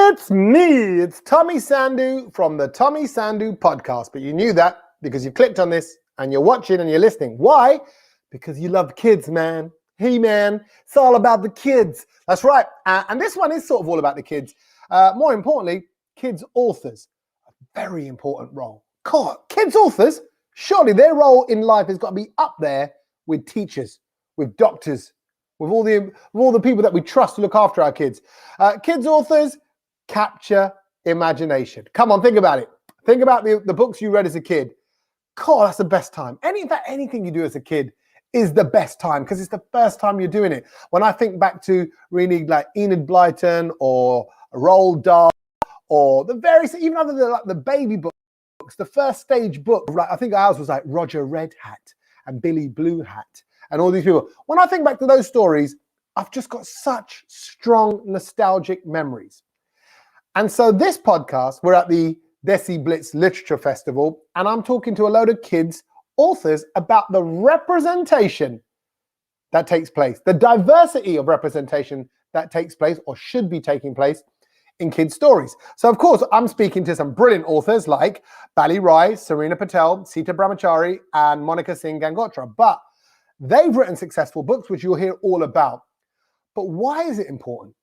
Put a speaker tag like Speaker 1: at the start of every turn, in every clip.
Speaker 1: It's me. It's Tommy Sandhu from the Tommy Sandhu podcast. But you knew that because you clicked on this and you're watching and you're listening. Why? Because you love kids, man. Hey, man. It's all about the kids. That's right. And this one is sort of all about the kids. More importantly, kids authors. A very important role. God, kids authors, surely their role in life has got to be up there with teachers, with doctors, with all the people that we trust to look after our kids. Kids authors capture imagination. Come on, think about it. Think about the books you read as a kid. God, that's the best time. Anything you do as a kid is the best time because it's the first time you're doing it. When I think back to reading like Enid Blyton or Roald Dahl or the various, even other than like the baby books, the first stage book, like I think ours was like Roger Red Hat and Billy Blue Hat and all these people. When I think back to those stories, I've just got such strong nostalgic memories. And so this podcast, we're at the Desi Blitz Literature Festival, and I'm talking to a load of kids, authors, about the representation that takes place, the diversity of representation that takes place or should be taking place in kids' stories. So, of course, I'm speaking to some brilliant authors like Bali Rai, Serena Patel, Sita Brahamchari, and Monika Singh. But they've written successful books, which you'll hear all about. But why is it important?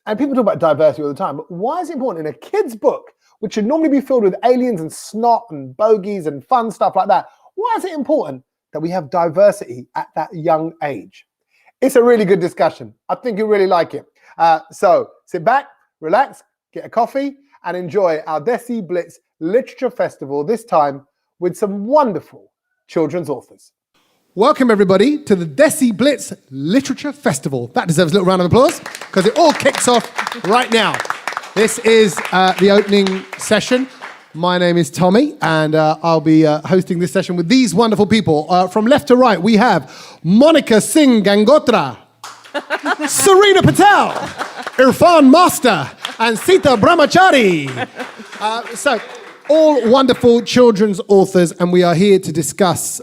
Speaker 1: And people talk about diversity all the time, but why is it important in a kid's book, which should normally be filled with aliens and snot and bogies and fun stuff like that? Why is it important that we have diversity at that young age? It's a really good discussion. I think you'll really like it. So sit back, relax, get a coffee, and enjoy our Desi Blitz Literature Festival, this time with some wonderful children's authors. Welcome, everybody, to the Desi Blitz Literature Festival. That deserves a little round of applause because it all kicks off right now. This is the opening session. My name is Tommy, and I'll be hosting this session with these wonderful people. From left to right, we have Monika Singh Gangotra, Serena Patel, Irfan Master, and Sita Brahamchari. So, all wonderful children's authors, and we are here to discuss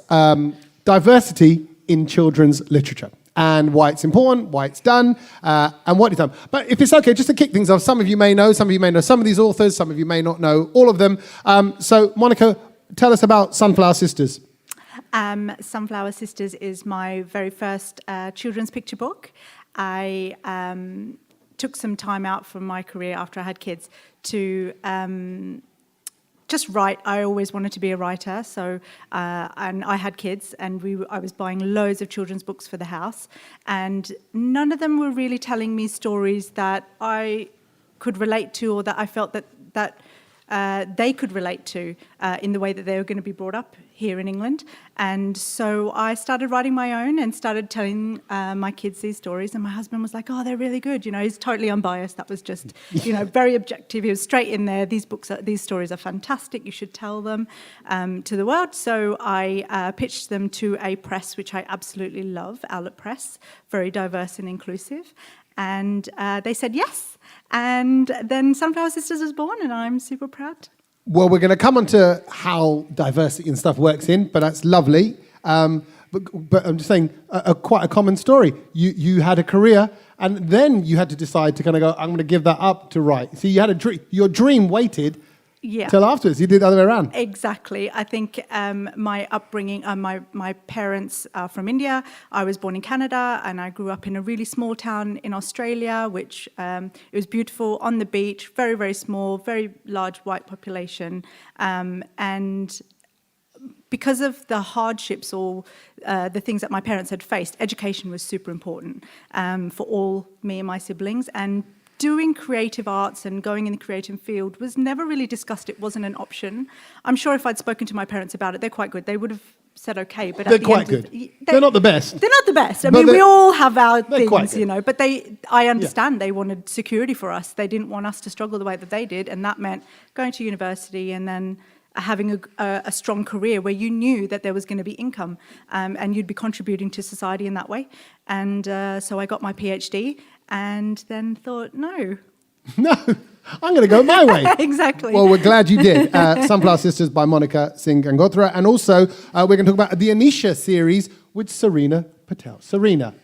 Speaker 1: diversity in children's literature and why it's important, why it's done, and what it's done. But if it's okay, just to kick things off, some of you may know some of these authors, some of you may not know all of them. So, Monika, tell us about Sunflower Sisters.
Speaker 2: Sunflower Sisters is my very first children's picture book. I took some time out from my career after I had kids to just write. I always wanted to be a writer, so and I had kids, and I was buying loads of children's books for the house, and none of them were really telling me stories that I could relate to or that I felt that they could relate to in the way that they were going to be brought up here in England. And so I started writing my own and started telling my kids these stories. And my husband was like, oh, they're really good. You know, he's totally unbiased. That was just, you know, very objective. He was straight in there. These stories are fantastic. You should tell them to the world. So I pitched them to a press, which I absolutely love, Owlet Press, very diverse and inclusive. And they said yes. And then Sunflower Sisters was born, and I'm super proud.
Speaker 1: Well, we're going to come on to how diversity and stuff works in, but that's lovely. But I'm just saying, quite a common story. You had a career, and then you had to decide to kind of go, I'm going to give that up to write. So you had a dream. Your dream waited till afterwards. You did the other way around.
Speaker 2: Exactly. I think my upbringing, my parents are from India. I was born in Canada, and I grew up in a really small town in Australia, which it was beautiful, on the beach, very, very small, very large white population. And because of the hardships or the things that my parents had faced, education was super important for all me and my siblings. And doing creative arts and going in the creative field was never really discussed. It wasn't an option. I'm sure if I'd spoken to my parents about it, they're quite good. They would have said okay, but
Speaker 1: they're quite good. They're not the best.
Speaker 2: They're not the best. I mean, we all have our things, you know. But I understand they wanted security for us. They didn't want us to struggle the way that they did, and that meant going to university and then having a strong career where you knew that there was going to be income and you'd be contributing to society in that way. And so I got my PhD and then thought, no,
Speaker 1: I'm going to go my way.
Speaker 2: Exactly.
Speaker 1: Well, we're glad you did. Sunflower Sisters by Monika Singh Gangotra. And also, we're going to talk about the Anisha series with Serena Patel. Serena,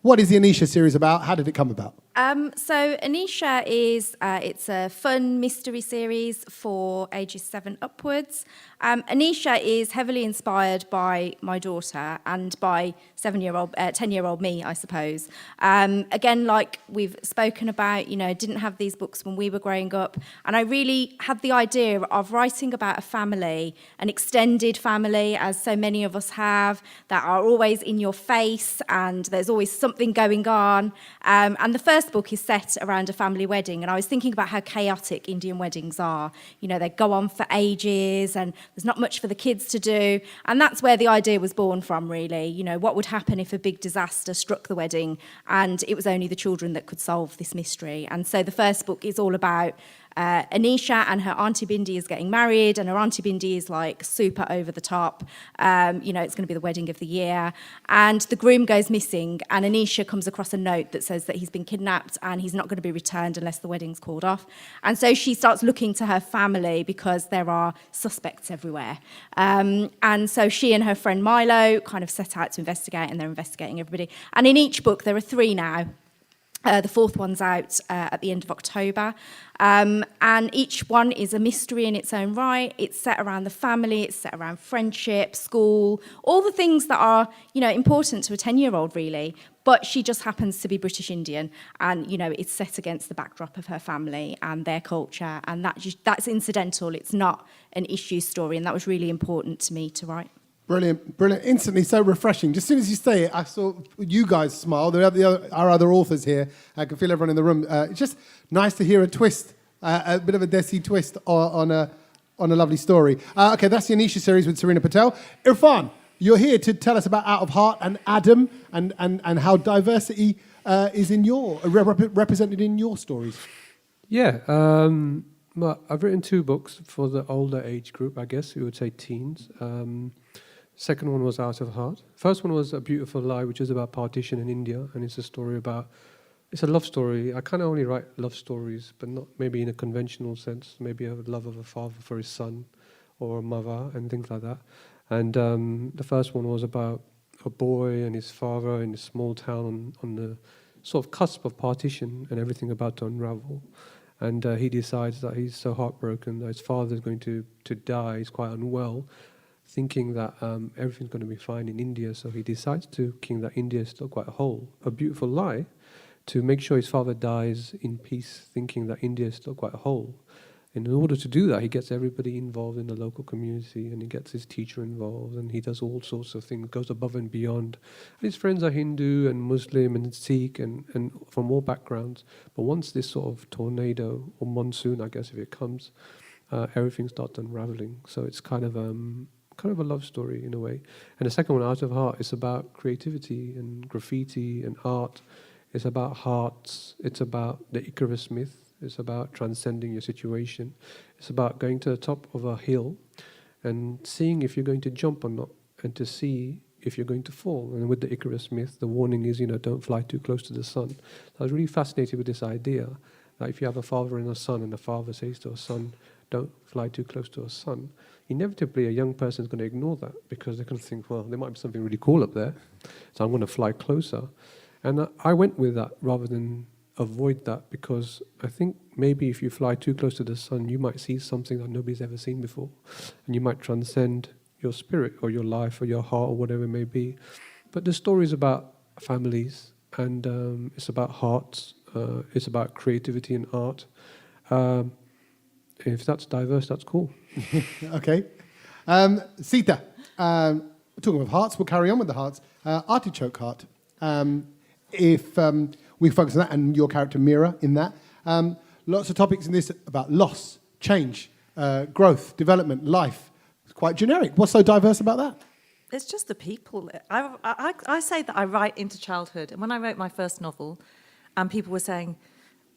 Speaker 1: what is the Anisha series about? How did it come about?
Speaker 3: So Anisha is, it's a fun mystery series for ages 7 upwards. Anisha is heavily inspired by my daughter and by 10-year-old me, I suppose. Again, like we've spoken about, didn't have these books when we were growing up. And I really had the idea of writing about a family, an extended family, as so many of us have, that are always in your face and there's always something going on. And the first book is set around a family wedding, and I was thinking about how chaotic Indian weddings are. They go on for ages and there's not much for the kids to do, and that's where the idea was born from, really. What would happen if a big disaster struck the wedding and it was only the children that could solve this mystery? And so the first book is all about Anisha and her Auntie Bindi is getting married, and her Auntie Bindi is like super over the top. It's going to be the wedding of the year. And the groom goes missing, and Anisha comes across a note that says that he's been kidnapped and he's not going to be returned unless the wedding's called off. And so she starts looking to her family because there are suspects everywhere. And so she and her friend Milo kind of set out to investigate, and they're investigating everybody. And in each book, there are 3 now. The 4th one's out at the end of October. And each one is a mystery in its own right. It's set around the family, it's set around friendship, school, all the things that are, important to a 10-year-old, really. But she just happens to be British Indian, and, it's set against the backdrop of her family and their culture, and that's incidental. It's not an issue story, and that was really important to me to write.
Speaker 1: Brilliant, brilliant. Instantly so refreshing. Just as soon as you say it, I saw you guys smile. Our other authors here. I can feel everyone in the room. It's just nice to hear a twist, a bit of a Desi twist on a lovely story. Okay, that's the Anisha series with Serena Patel. Irfan, you're here to tell us about Out of Heart and Adam and how diversity is represented in your stories.
Speaker 4: Yeah, well, I've written 2 books for the older age group, I guess, you would say teens. Second one was Out of Heart. First one was A Beautiful Lie, which is about partition in India, and it's a love story. I kind of only write love stories, but not maybe in a conventional sense, maybe a love of a father for his son or a mother and things like that. And the first one was about a boy and his father in a small town on the sort of cusp of partition and everything about to unravel. And he decides that he's so heartbroken that his father is going to die, he's quite unwell, thinking that everything's going to be fine in India, so he decides to think that India is still quite whole. A beautiful lie to make sure his father dies in peace, thinking that India is still quite whole. And in order to do that, he gets everybody involved in the local community, and he gets his teacher involved, and he does all sorts of things, goes above and beyond. And his friends are Hindu and Muslim and Sikh and from all backgrounds. But once this sort of tornado or monsoon, I guess, if it comes, everything starts unraveling. So it's kind of a love story in a way. And the second one, Out of Heart, is about creativity and graffiti and art. It's about hearts. It's about the Icarus myth. It's about transcending your situation. It's about going to the top of a hill and seeing if you're going to jump or not, and to see if you're going to fall. And with the Icarus myth, the warning is, don't fly too close to the sun. So I was really fascinated with this idea that if you have a father and a son, and the father says to a son, don't fly too close to a sun, inevitably a young person is going to ignore that because they're going to think, well, there might be something really cool up there, so I'm going to fly closer. And I went with that rather than avoid that, because I think maybe if you fly too close to the sun, you might see something that nobody's ever seen before, and you might transcend your spirit or your life or your heart or whatever it may be. But the story is about families, and it's about hearts, it's about creativity and art. If that's diverse, that's cool.
Speaker 1: Okay. Sita, talking of hearts, we'll carry on with the hearts. Artichoke Heart. If we focus on that, and your character Mira in that. Lots of topics in this about loss, change, growth, development, life. It's quite generic. What's so diverse about that?
Speaker 5: It's just the people. I say that I write into childhood. And when I wrote my first novel, and people were saying,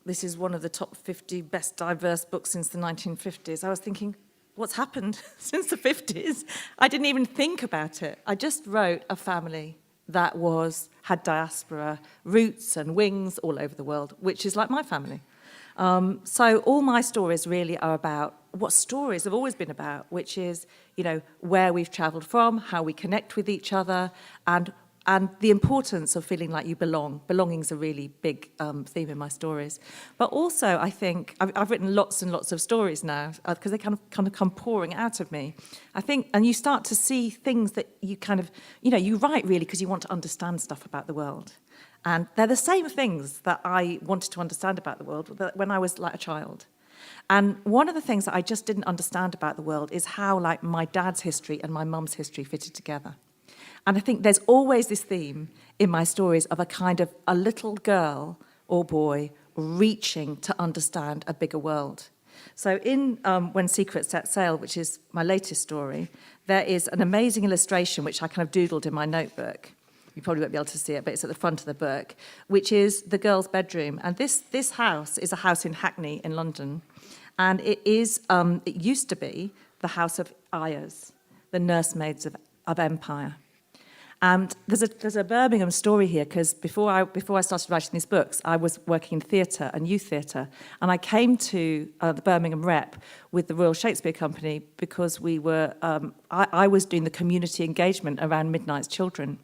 Speaker 5: this is one of the top 50 best diverse books since the 1950s, I was thinking, what's happened since the 50s? I didn't even think about it. I just wrote a family that had diaspora roots and wings all over the world, which is like my family. So all my stories really are about what stories have always been about, which is, where we've travelled from, how we connect with each other, and and the importance of feeling like you belong. Belonging's a really big theme in my stories. But also, I think, I've written lots and lots of stories now, because they kind of come pouring out of me. I think, and you start to see things that you kind of, you write really because you want to understand stuff about the world. And they're the same things that I wanted to understand about the world when I was like a child. And one of the things that I just didn't understand about the world is how like my dad's history and my mum's history fitted together. And I think there's always this theme in my stories of a little girl or boy reaching to understand a bigger world. So in When Secrets Set Sail, which is my latest story, there is an amazing illustration which I kind of doodled in my notebook. You probably won't be able to see it, but it's at the front of the book, which is the girl's bedroom. And this house is a house in Hackney in London. And it used to be the house of ayahs, the nursemaids of empire. And there's a Birmingham story here, because before I started writing these books, I was working in theatre and youth theatre, and I came to the Birmingham Rep with the Royal Shakespeare Company because we were I was doing the community engagement around Midnight's Children.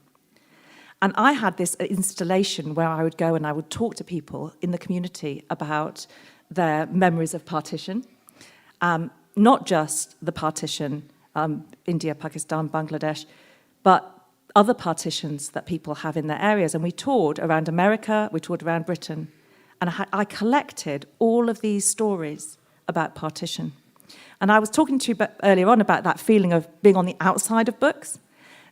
Speaker 5: And I had this installation where I would go and I would talk to people in the community about their memories of partition, not just the partition, India, Pakistan, Bangladesh, but other partitions that people have in their areas. And we toured around America, we toured around Britain, and I collected all of these stories about partition. And I was talking to you earlier on about that feeling of being on the outside of books.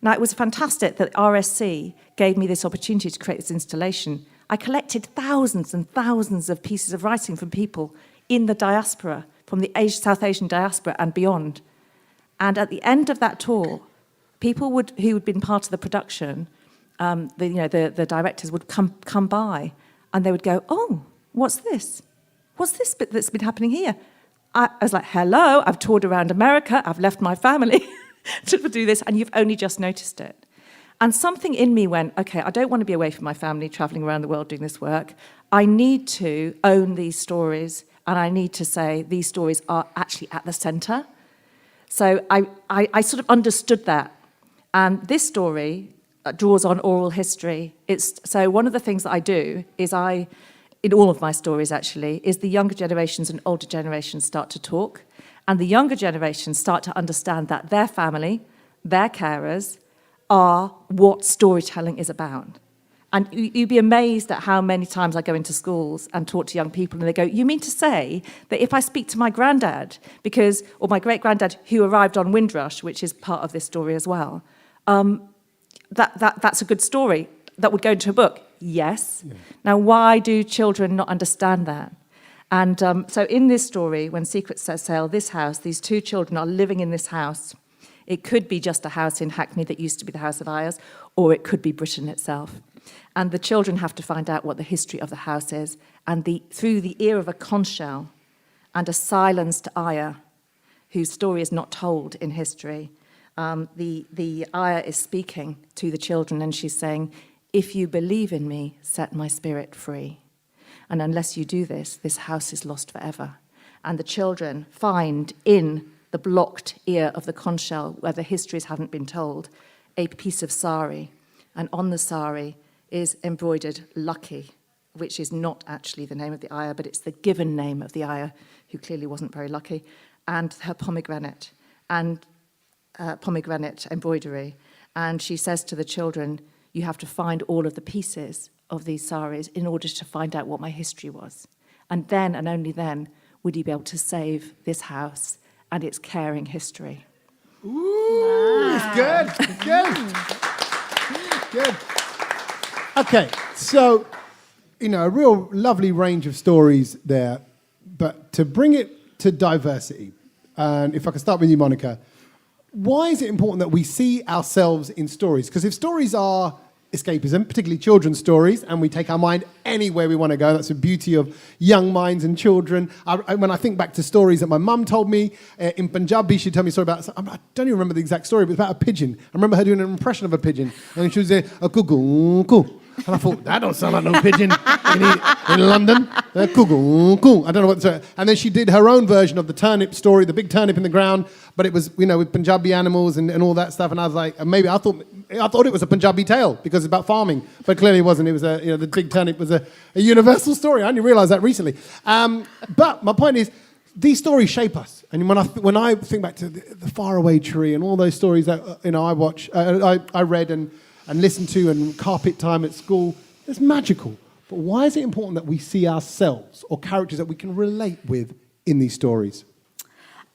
Speaker 5: Now, it was fantastic that RSC gave me this opportunity to create this installation. I collected thousands and thousands of pieces of writing from people in the diaspora, from the South Asian diaspora and beyond. And at the end of that tour, people who had been part of the production, the directors would come by, and they would go, "Oh, what's this? What's this bit that's been happening here?" I was like, "Hello, I've toured around America, I've left my family to do this, and you've only just noticed it." And something in me went, okay, I don't want to be away from my family, traveling around the world doing this work. I need to own these stories, and I need to say these stories are actually at the centre. So I sort of understood that. And this story draws on oral history. So one of the things that I do is in all of my stories actually, is the younger generations and older generations start to talk. And the younger generations start to understand that their family, their carers, are what storytelling is about. And you'd be amazed at how many times I go into schools and talk to young people and they go, "You mean to say that if I speak to my granddad, or my great-granddad who arrived on Windrush," which is part of this story as well, that's a good story that would go into a book? Yes. Yeah. Now, why do children not understand that? And so in this story, When Secrets Set Sail, this house, these two children are living in this house. It could be just a house in Hackney that used to be the House of Ayahs, or it could be Britain itself. And the children have to find out what the history of the house is. And through the ear of a conch shell and a silenced ayah, whose story is not told in history, the ayah is speaking to the children, and she's saying, "If you believe in me, set my spirit free. And unless you do this, this house is lost forever." And the children find in the blocked ear of the conch shell, where the histories haven't been told, a piece of sari. And on the sari is embroidered Lucky, which is not actually the name of the ayah, but it's the given name of the ayah, who clearly wasn't very lucky, and her pomegranate embroidery. And she says to the children, "You have to find all of the pieces of these saris in order to find out what my history was. And then, and only then, would you be able to save this house and its caring history."
Speaker 1: Ooh, it's good. It's good. Good. Okay, so, a real lovely range of stories there, but to bring it to diversity, and if I can start with you, Monika, why is it important that we see ourselves in stories? Because if stories are escapism, particularly children's stories, and we take our mind anywhere we want to go. That's the beauty of young minds and children. When I think back to stories that my mum told me in Punjabi, she'd tell me a story about, I don't even remember the exact story, but it was about a pigeon. I remember her doing an impression of a pigean, and she was there, a cuckoo, And I thought, that don't sound like no pigeon in London. Cool. I don't know what to say. And then she did her own version of the turnip story, the big turnip in the ground, but it was, with Punjabi animals and all that stuff. And I was like, maybe I thought it was a Punjabi tale because it's about farming, but clearly it wasn't. It was the big turnip was a universal story. I only realized that recently. But my point is, these stories shape us. And when I think back to the Faraway Tree and all those stories that I read and listened to, and carpet time at school, it's magical. But why is it important that we see ourselves or characters that we can relate with in these stories?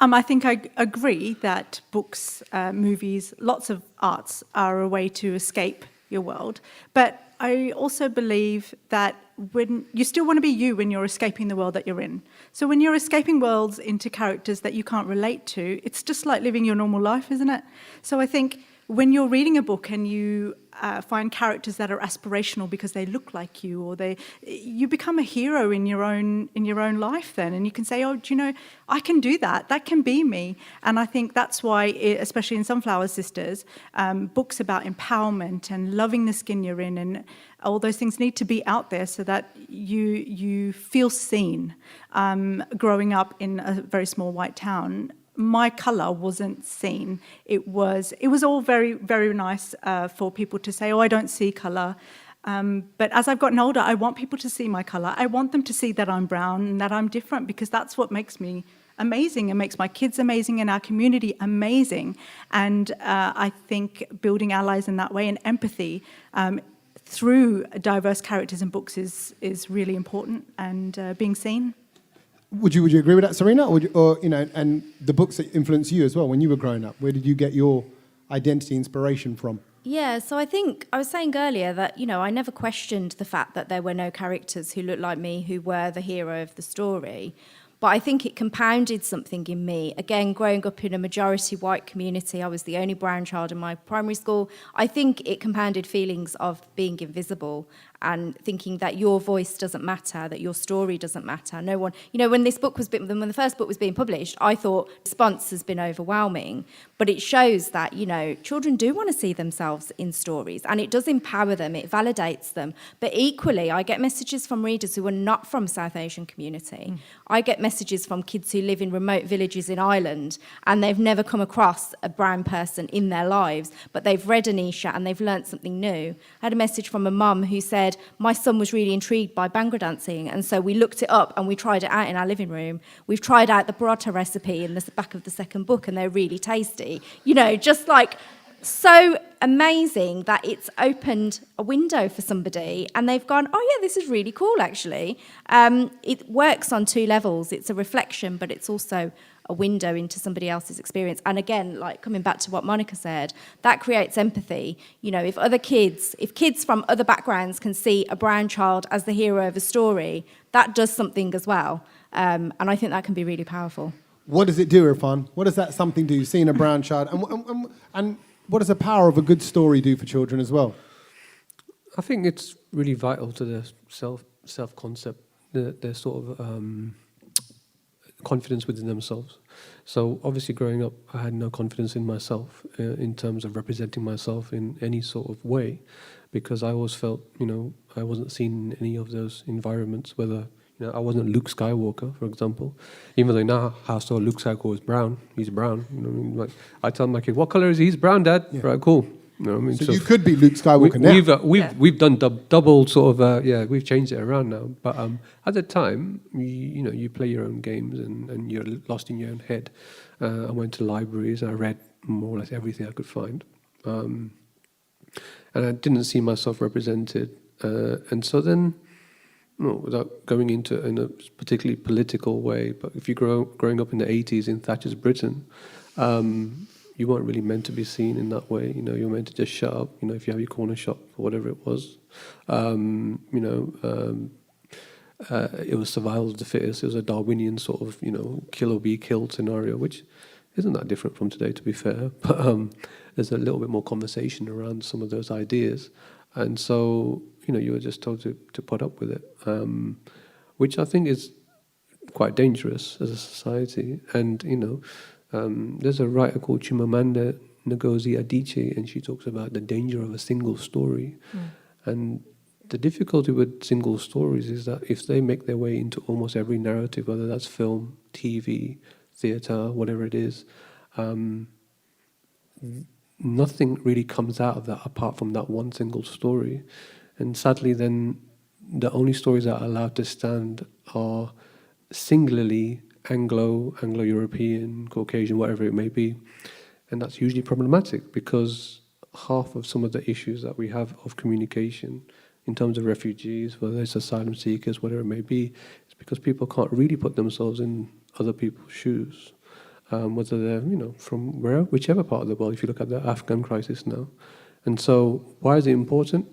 Speaker 2: I think I agree that books, movies, lots of arts are a way to escape your world. But I also believe that when you still want to be you when you're escaping the world that you're in. So when you're escaping worlds into characters that you can't relate to, it's just like living your normal life, isn't it? So I think when you're reading a book and you find characters that are aspirational because they look like you, or you become a hero in your own life then, and you can say, oh, do you know, I can do that. That can be me. And I think that's why, especially in Sunflower Sisters, books about empowerment and loving the skin you're in and all those things need to be out there so that you feel seen. Growing up in a very small white town, my colour wasn't seen. It was all very, very nice for people to say, oh, I don't see colour. But as I've gotten older, I want people to see my colour. I want them to see that I'm brown and that I'm different, because that's what makes me amazing and makes my kids amazing and our community amazing. And I think building allies in that way and empathy through diverse characters in books is really important, and being seen.
Speaker 1: Would you agree with that, Serena? Or and the books that influenced you as well when you were growing up, where did you get your identity inspiration from?
Speaker 3: Yeah, so I think I was saying earlier that, I never questioned the fact that there were no characters who looked like me who were the hero of the story. But I think it compounded something in me. Again, growing up in a majority white community, I was the only brown child in my primary school. I think it compounded feelings of being invisible and thinking that your voice doesn't matter, that your story doesn't matter. No one, when the first book was being published, I thought the response has been overwhelming. But it shows that, children do want to see themselves in stories, and it does empower them, it validates them. But equally, I get messages from readers who are not from South Asian community. I get messages from kids who live in remote villages in Ireland, and they've never come across a brown person in their lives, but they've read Anisha and they've learnt something new. I had a message from a mum who said, my son was really intrigued by Bhangra dancing, and so we looked it up and we tried it out in our living room. We've tried out the paratha recipe in the back of the second book, and they're really tasty. Just like so amazing that it's opened a window for somebody and they've gone, oh yeah, this is really cool actually. It works on two levels. It's a reflection, but it's also a window into somebody else's experience. And again, like coming back to what Monika said, that creates empathy. If kids from other backgrounds can see a brown child as the hero of a story, that does something as well. And I think that can be really powerful.
Speaker 1: What does it do, Irfan? What does that something do, seeing a brown child? And what does the power of a good story do for children as well?
Speaker 4: I think it's really vital to their self-concept, their sort of confidence within themselves. So obviously growing up, I had no confidence in myself in terms of representing myself in any sort of way, because I always felt, I wasn't seen in any of those environments, whether, I wasn't Luke Skywalker, for example, even though now I saw Luke Skywalker was brown. He's brown. Like I tell my kid, what color is he? He's brown, Dad. Yeah. Right, cool.
Speaker 1: So you could be Luke Skywalker now.
Speaker 4: We've done double sort of we've changed it around now. But at the time, you play your own games and you're lost in your own head. I went to libraries and I read more or less everything I could find, and I didn't see myself represented. And so then, without going into in a particularly political way, but if you growing up in the 80s in Thatcher's Britain. You weren't really meant to be seen in that way. You're meant to just shut up. If you have your corner shop or whatever it was, it was survival of the fittest. It was a Darwinian sort of, kill or be killed scenario, which isn't that different from today, to be fair. But there's a little bit more conversation around some of those ideas, and so you were just told to put up with it, which I think is quite dangerous as a society. And there's a writer called Chimamanda Ngozi Adichie, and she talks about the danger of a single story. And The difficulty with single stories is that if they make their way into almost every narrative, whether that's film, TV, theatre, whatever it is, nothing really comes out of that apart from that one single story. And sadly then, the only stories that are allowed to stand are singularly Anglo-European, Caucasian, whatever it may be. And that's usually problematic because half of some of the issues that we have of communication in terms of refugees, whether it's asylum seekers, whatever it may be, it's because people can't really put themselves in other people's shoes, whether they're, from whichever part of the world, if you look at the Afghan crisis now. And so why is it important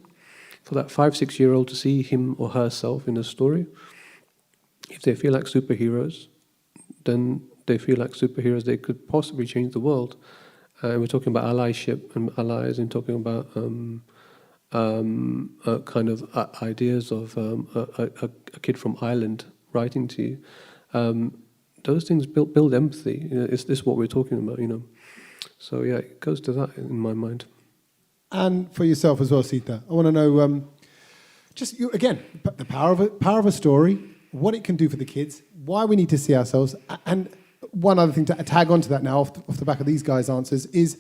Speaker 4: for that 5-6-year-old to see him or herself in a story? If they feel like superheroes, then they feel like superheroes, they could possibly change the world. We're talking about allyship and allies, and talking about kind of ideas of a kid from Ireland writing to you. Those things build empathy. Is this what we're talking about? So yeah, it goes to that in my mind.
Speaker 1: And for yourself as well, Sita, I want to know just you again the power of a story, what it can do for the kids, why we need to see ourselves, and one other thing to tag onto that now off the back of these guys' answers is.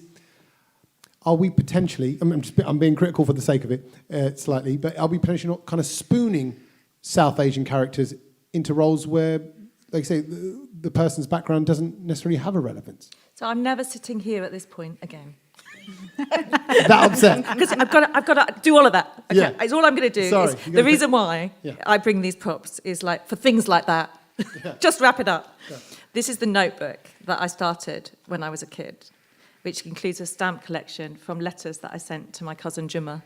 Speaker 1: Are we potentially, I'm being critical for the sake of it slightly, but are we potentially not kind of spooning South Asian characters into roles where, like I say, the person's background doesn't necessarily have a relevance?
Speaker 5: So I'm never sitting here at this point again.
Speaker 1: That upset.
Speaker 5: Because I've got to do all of that. Okay?
Speaker 1: Yeah.
Speaker 5: It's all I'm going to do.
Speaker 1: Sorry,
Speaker 5: The reason why
Speaker 1: Yeah.
Speaker 5: I bring these props is like for things like that.
Speaker 1: Yeah.
Speaker 5: Just wrap it up.
Speaker 1: Yeah.
Speaker 5: This is the notebook that I started when I was a kid, which includes a stamp collection from letters that I sent to my cousin Juma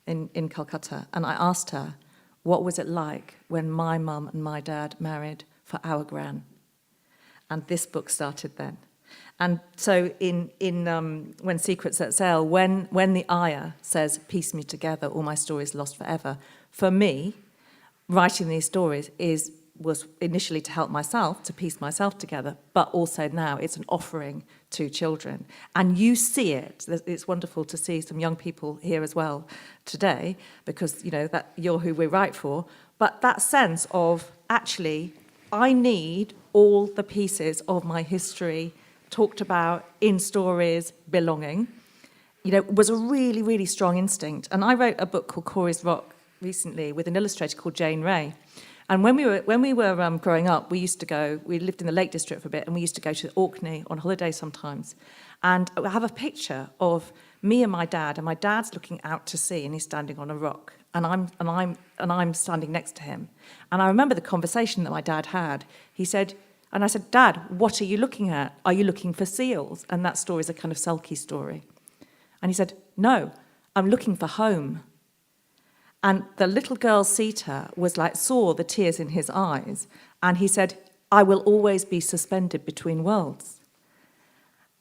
Speaker 5: in Calcutta. And I asked her, what was it like when my mum and my dad married for our gran? And this book started then. And so when Secrets Set Sail, when the ayah says, piece me together, all my stories lost forever, for me, writing these stories was initially to help myself, to piece myself together, but also now it's an offering to children. And you see it. It's wonderful to see some young people here as well today, because, that you're who we write for. But that sense of, actually, I need all the pieces of my history talked about in stories, belonging, was a really, really strong instinct. And I wrote a book called Corey's Rock recently with an illustrator called Jane Ray. And when we were growing up, we lived in the Lake District for a bit, and we used to go to Orkney on holiday sometimes. And I have a picture of me and my dad's looking out to sea, and he's standing on a rock, and I'm standing next to him. And I remember the conversation that my dad had. He said, and I said, Dad, what are you looking at? Are you looking for seals? And that story is a kind of Selkie story. And he said, no, I'm looking for home. And the little girl, Sita, saw the tears in his eyes, and he said, I will always be suspended between worlds.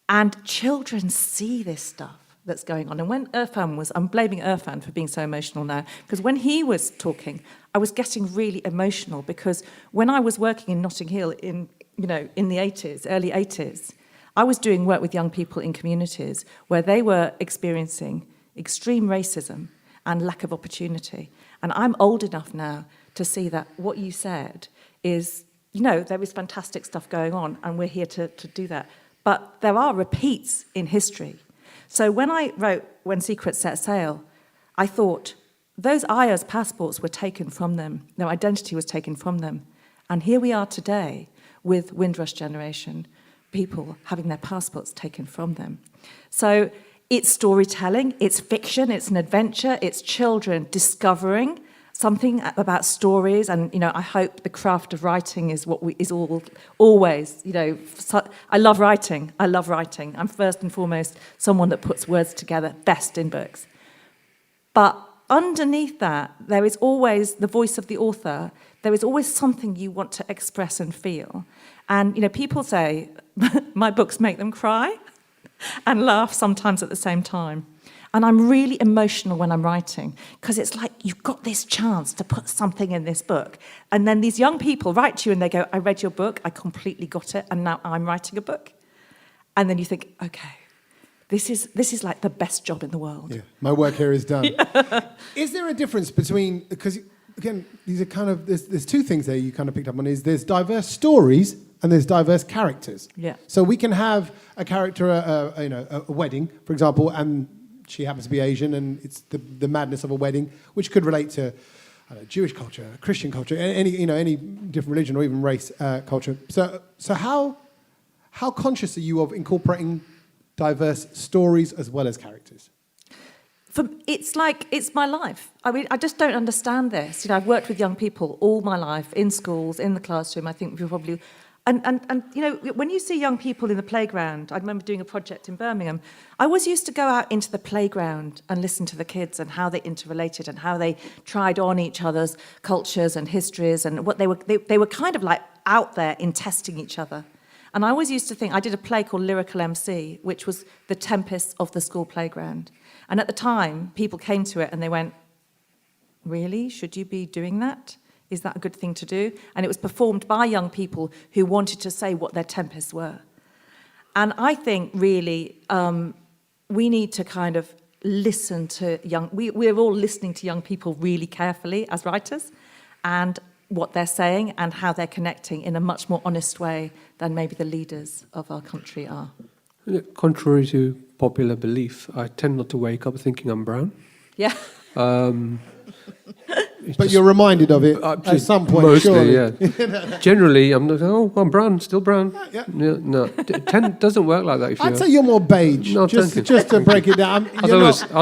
Speaker 5: And children see this stuff that's going on. And when I'm blaming Irfan for being so emotional now, because when he was talking, I was getting really emotional, because when I was working in Notting Hill in the 80s, early 80s, I was doing work with young people in communities where they were experiencing extreme racism and lack of opportunity. And I'm old enough now to see that what you said is, there is fantastic stuff going on, and we're here to do that. But there are repeats in history. So when I wrote When Secrets Set Sail, I thought, those ayahs' passports were taken from them. Their identity was taken from them. And here we are today with Windrush generation, people having their passports taken from them. So it's storytelling, it's fiction, it's an adventure, it's children discovering something about stories, and I hope the craft of writing is what is always. I love writing. I'm first and foremost someone that puts words together best in books. But underneath that, there is always the voice of the author. There is always something you want to express and feel. And people say my books make them cry and laugh sometimes at the same time. And I'm really emotional when I'm writing, because it's like you've got this chance to put something in this book. And then these young people write to you and they go, I read your book, I completely got it, and now I'm writing a book. And then you think, okay, this is like the best job in the world.
Speaker 1: Yeah, my work here is done. Is there a difference between, because again, these are kind of, there's two things there you kind of picked up on, is there's diverse stories and there's diverse characters.
Speaker 5: Yeah.
Speaker 1: So we can have a character, a wedding, for example, and she happens to be Asian, and it's the madness of a wedding, which could relate to Jewish culture, Christian culture, any different religion or even race culture. So how conscious are you of incorporating diverse stories as well as characters?
Speaker 5: It's my life. I mean, I just don't understand this. I've worked with young people all my life, in schools, in the classroom. I think we probably... And when you see young people in the playground, I remember doing a project in Birmingham, I always used to go out into the playground and listen to the kids and how they interrelated and how they tried on each other's cultures and histories and what they were kind of like out there in testing each other. And I always used to think, I did a play called Lyrical MC, which was the tempest of the school playground. And at the time, people came to it and they went, really? Should you be doing that? Is that a good thing to do? And it was performed by young people who wanted to say what their tempests were. And I think really we need to kind of listen to we're all listening to young people really carefully as writers, and what they're saying and how they're connecting in a much more honest way than maybe the leaders of our country are.
Speaker 4: Contrary to popular belief, I tend not to wake up thinking I'm brown.
Speaker 5: Yeah.
Speaker 1: But you're reminded of it at some point,
Speaker 4: mostly,
Speaker 1: surely.
Speaker 4: Yeah. Generally, I'm not, I'm brown, still brown.
Speaker 1: Yeah.
Speaker 4: No, doesn't work like that. If
Speaker 1: I'd say you're more beige.
Speaker 4: No,
Speaker 1: just to break it down.
Speaker 4: I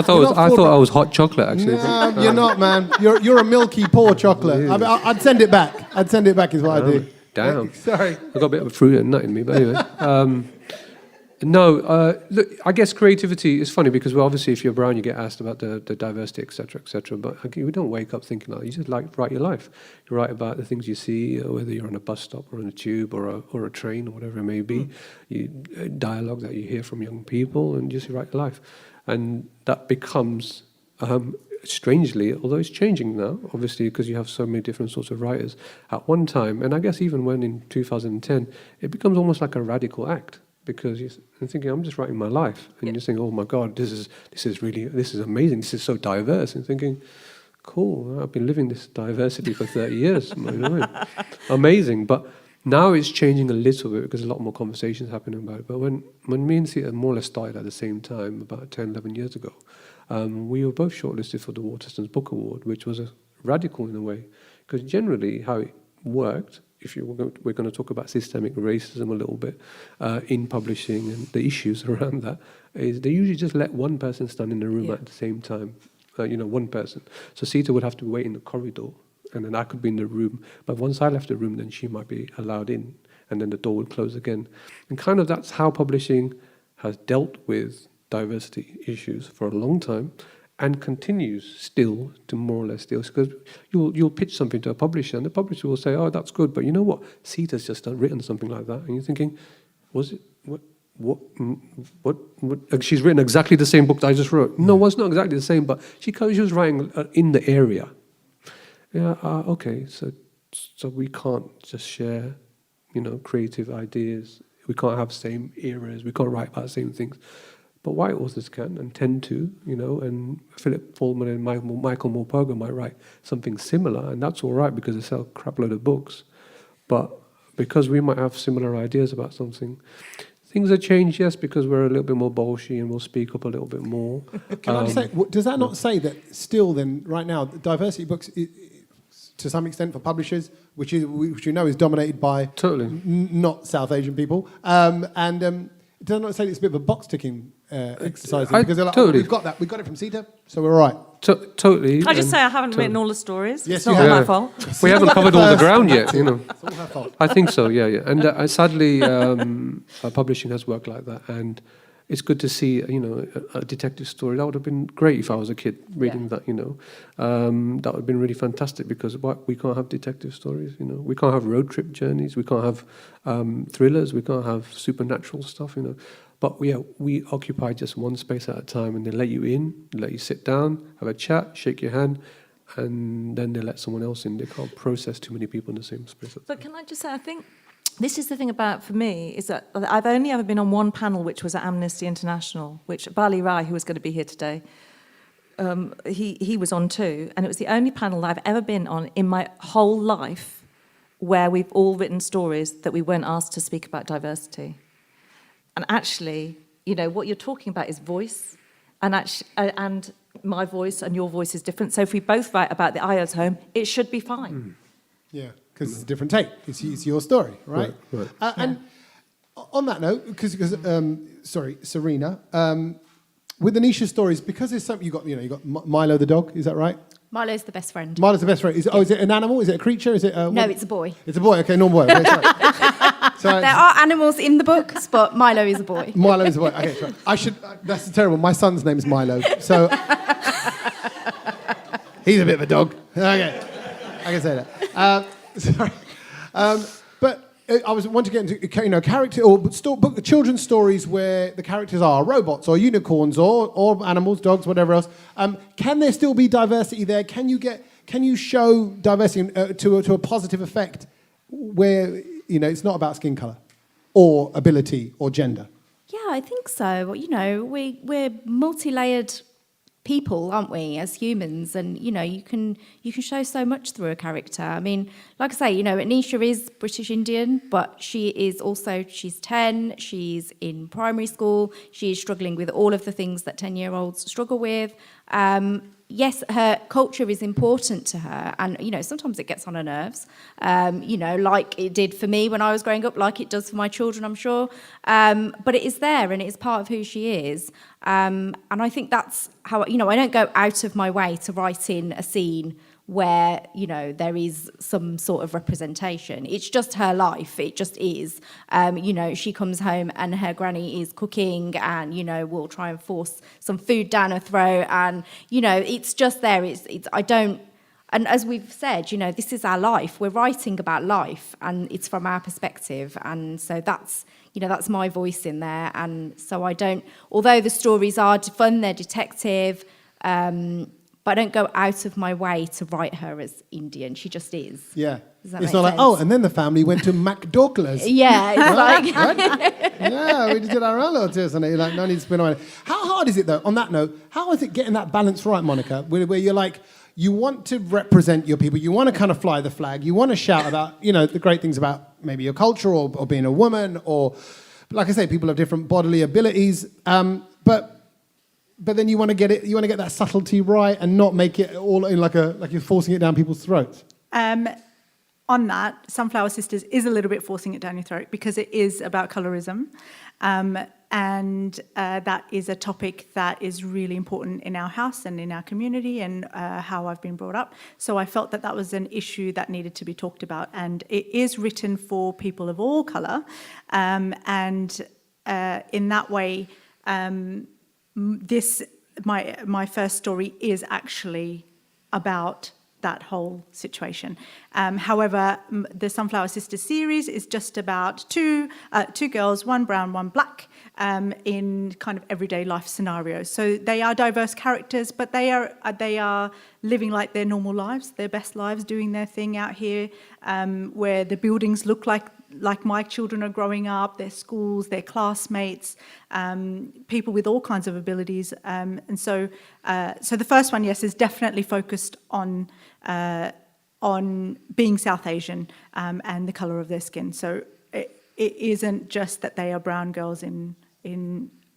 Speaker 4: thought I was hot chocolate, actually.
Speaker 1: No, you're not, man. You're a milky, poor chocolate. I'd send it back. I'd send it back is what I do.
Speaker 4: Damn.
Speaker 1: Sorry.
Speaker 4: I've got a bit of a fruit and nut in me, but anyway. Look, I guess creativity is funny because, well, obviously, if you're brown, you get asked about the diversity, etc., etc. But we don't wake up thinking like that. You just write your life. You write about the things you see, whether you're on a bus stop or on a tube or a train or whatever it may be. Dialogue that you hear from young people, and just write your life, and that becomes. Strangely, although it's changing now, obviously, because you have so many different sorts of writers at one time, and I guess even when in 2010, it becomes almost like a radical act. Because you're thinking, I'm just writing my life, and you're saying, oh my God, this is amazing, this is so diverse, and thinking, cool, I've been living this diversity for 30 years, you know, amazing. But now it's changing a little bit because a lot more conversations happening about it. But when me and Sita more or less started at the same time, about 10, 11 years ago, we were both shortlisted for the Waterstones Book Award, which was radical in a way, because generally how it worked, if we're going to talk about systemic racism a little bit in publishing and the issues around that, is they usually just let one person stand in the room at the same time, one person. So Sita would have to wait in the corridor, and then I could be in the room. But once I left the room, then she might be allowed in, and then the door would close again. And kind of that's how publishing has dealt with diversity issues for a long time, and continues still to more or less deal, because you'll pitch something to a publisher, and the publisher will say, "Oh, that's good, but you know what? Sita's just written something like that," and you're thinking, "Was it what? She's written exactly the same book that I just wrote." No, well, it's not exactly the same, but she was writing in the area. Yeah, okay, so we can't just share, creative ideas. We can't have same eras. We can't write about the same things. But white authors can and tend to, and Philip Pullman and Michael Morpurgo might write something similar, and that's all right because they sell a crap load of books. But because we might have similar ideas about something, things have changed, yes, because we're a little bit more bolshy and we'll speak up a little bit more.
Speaker 1: Can I just say, does that not say that still then, right now, diversity books, to some extent for publishers, which you know is dominated by
Speaker 4: totally
Speaker 1: not South Asian people, it does not say it's a bit of a box-ticking exercise because they're like,
Speaker 4: totally.
Speaker 1: we've got it from Sita, so we're all right.
Speaker 4: Totally.
Speaker 5: Can I just say I haven't written all the stories?
Speaker 1: Yes,
Speaker 5: it's not my fault.
Speaker 4: We haven't covered all the ground yet,
Speaker 1: It's all her fault.
Speaker 4: I think so, yeah. And sadly, publishing has worked like that, and it's good to see, a detective story. That would have been great if I was a kid reading that, that would have been really fantastic, because we can't have detective stories, we can't have road trip journeys, we can't have thrillers, we can't have supernatural stuff, But we occupy just one space at a time, and they let you in, let you sit down, have a chat, shake your hand, and then they let someone else in. They can't process too many people in the same space.
Speaker 5: But can I just say, I think this is the thing about, for me, is that I've only ever been on one panel, which was at Amnesty International, which Bali Rai, who was going to be here today, he was on too, and it was the only panel that I've ever been on in my whole life where we've all written stories that we weren't asked to speak about diversity. And actually, you know, what you're talking about is voice, and my voice and your voice is different. So if we both write about the IO's home, it should be fine.
Speaker 1: Yeah, because it's a different take. It's your story, right?
Speaker 4: Right.
Speaker 1: And on that note, because Serena, with the niche stories, because there's something you got Milo the dog, is that right?
Speaker 3: Milo's the best friend.
Speaker 1: Milo's the best friend. Is it an animal? Is it a creature? Is it?
Speaker 3: No, it's a boy.
Speaker 1: It's a boy. Okay, normal boy. Okay, sorry.
Speaker 3: There are animals in the books, but Milo is a boy.
Speaker 1: Milo is a boy. Okay, sorry. I should. That's terrible. My son's name is Milo, so he's a bit of a dog. Okay, I can say that. Sorry, but I was wanting to get into character or children's stories where the characters are robots or unicorns or animals, dogs, whatever else. Can there still be diversity there? Can you show diversity to a positive effect where it's not about skin color or ability or gender?
Speaker 3: Yeah, I think so. We're multi-layered people, aren't we, as humans? And you can show so much through a character. I mean, like I say, Anisha is British Indian, but she's 10, she's in primary school, she is struggling with all of the things that 10-year-olds struggle with. Yes, her culture is important to her, and sometimes it gets on her nerves, like it did for me when I was growing up, like it does for my children, I'm sure. But it is there, and it is part of who she is. And I think that's how I don't go out of my way to write in a scene where there is some sort of representation. It's just her life. It just is. She comes home and her granny is cooking, and will try and force some food down her throat, and it's just there. And as we've said, this is our life. We're writing about life, and it's from our perspective, and so that's my voice in there. And so although the stories are fun, they're detective. But I don't go out of my way to write her as Indian. She just is.
Speaker 1: Yeah.
Speaker 3: Does that
Speaker 1: it's
Speaker 3: make
Speaker 1: not
Speaker 3: sense?
Speaker 1: like, and then the family went to McDouglas.
Speaker 3: Yeah, it's like...
Speaker 1: Yeah, we just did our own little twist on it. Like, no need to spin on it. How hard is it, though, on that note, how is it getting that balance right, Monika, where you're like, you want to represent your people, you want to kind of fly the flag, you want to shout about, the great things about maybe your culture or being a woman, or, like I say, people have different bodily abilities, but then you want to get that subtlety right and not make it all in like you're forcing it down people's throats.
Speaker 2: On that, Sunflower Sisters is a little bit forcing it down your throat because it is about colorism, and that is a topic that is really important in our house and in our community and how I've been brought up. So I felt that was an issue that needed to be talked about, and it is written for people of all colour, and in that way. My first story is actually about that whole situation. However, the Sunflower Sisters series is just about two girls, one brown, one black, in kind of everyday life scenarios. So they are diverse characters, but they are living like their normal lives, their best lives, doing their thing out here, where the buildings look like my children are growing up, their schools, their classmates, people with all kinds of abilities. And so the first one, yes, is definitely focused on being South Asian and the colour of their skin. So it isn't just that they are brown girls in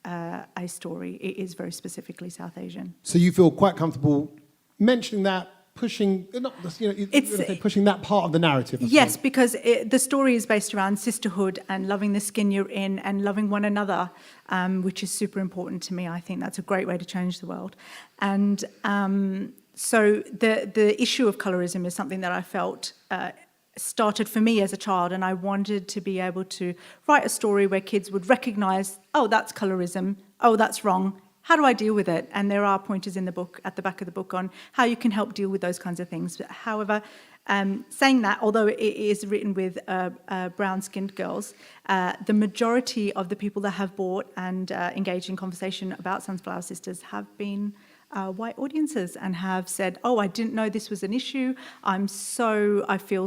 Speaker 2: a story. It is very specifically South Asian.
Speaker 1: So you feel quite comfortable mentioning that, pushing that part of the narrative.
Speaker 2: Yes, because the story is based around sisterhood and loving the skin you're in and loving one another, which is super important to me. I think that's a great way to change the world. And so the issue of colorism is something that I felt started for me as a child, and I wanted to be able to write a story where kids would recognise, oh, that's colorism, oh, that's wrong. How do I deal with it? And there are pointers in the book, at the back of the book, on how you can help deal with those kinds of things. However, saying that, although it is written with brown-skinned girls, the majority of the people that have bought and engaged in conversation about Sunflower Sisters have been white audiences and have said, "Oh, I didn't know this was an issue. I feel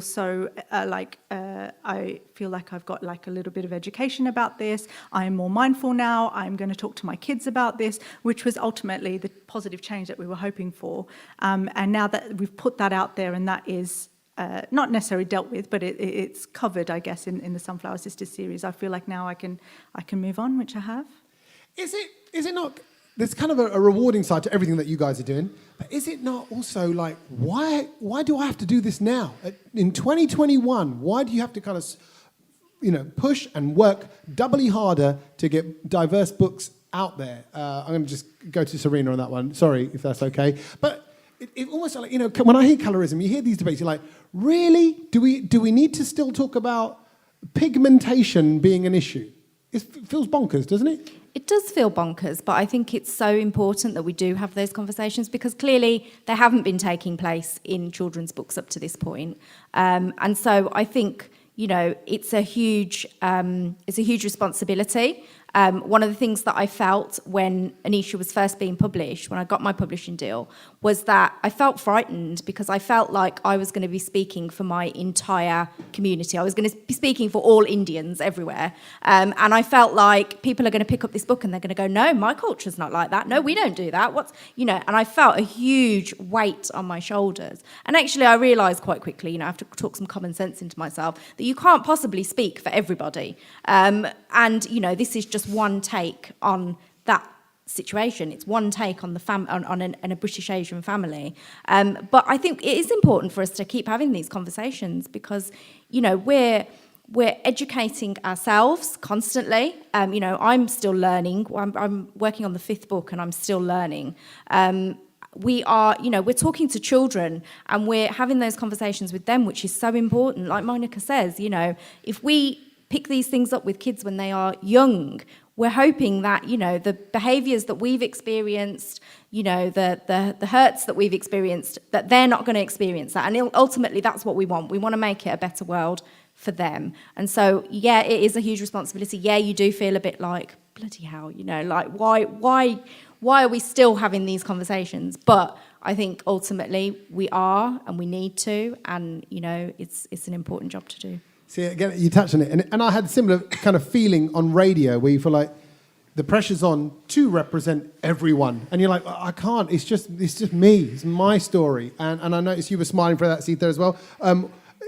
Speaker 2: like I've got like a little bit of education about this. I am more mindful now. I'm going to talk to my kids about this," which was ultimately the positive change that we were hoping for. And now that we've put that out there, and that is not necessarily dealt with, but it's covered, I guess, in the Sunflower Sisters series, I feel like now I can move on, which I have.
Speaker 1: Is it not? There's kind of a rewarding side to everything that you guys are doing, but is it not also like, why do I have to do this now in 2021? Why do you have to kind of push and work doubly harder to get diverse books out there? I'm going to just go to Serena on that one. Sorry if that's okay, but. It almost like, when I hear colorism, you hear these debates, you're like, really? Do we need to still talk about pigmentation being an issue? It feels bonkers, doesn't it?
Speaker 3: It does feel bonkers, but I think it's so important that we do have those conversations, because clearly they haven't been taking place in children's books up to this point. And so I think, it's a huge responsibility. One of the things that I felt when Anisha was first being published, when I got my publishing deal, was that I felt frightened, because I felt like I was going to be speaking for my entire community. I was going to be speaking for all Indians everywhere. And I felt like people are going to pick up this book and they're going to go, "No, my culture's not like that. No, we don't do that." And I felt a huge weight on my shoulders. And actually I realised quite quickly, I have to talk some common sense into myself, that you can't possibly speak for everybody. This is just one take on that situation. It's one take on on a British Asian family. But I think it is important for us to keep having these conversations, because we're educating ourselves constantly. I'm still learning. I'm working on the 5th book and I'm still learning. We're talking to children and we're having those conversations with them, which is so important. Like Monika says, if we pick these things up with kids when they are young, we're hoping that, the behaviours that we've experienced, the hurts that we've experienced, that they're not going to experience that. And ultimately, that's what we want. We want to make it a better world for them. And so, yeah, it is a huge responsibility. Yeah, you do feel a bit like, bloody hell, like, why are we still having these conversations? But I think ultimately we are, and we need to, and, it's an important job to do.
Speaker 1: See, again, you touched on it, and I had a similar kind of feeling on radio, where you feel like the pressure's on to represent everyone, and you're like, I can't. It's just me. It's my story, and I noticed you were smiling for that, Sita, as well.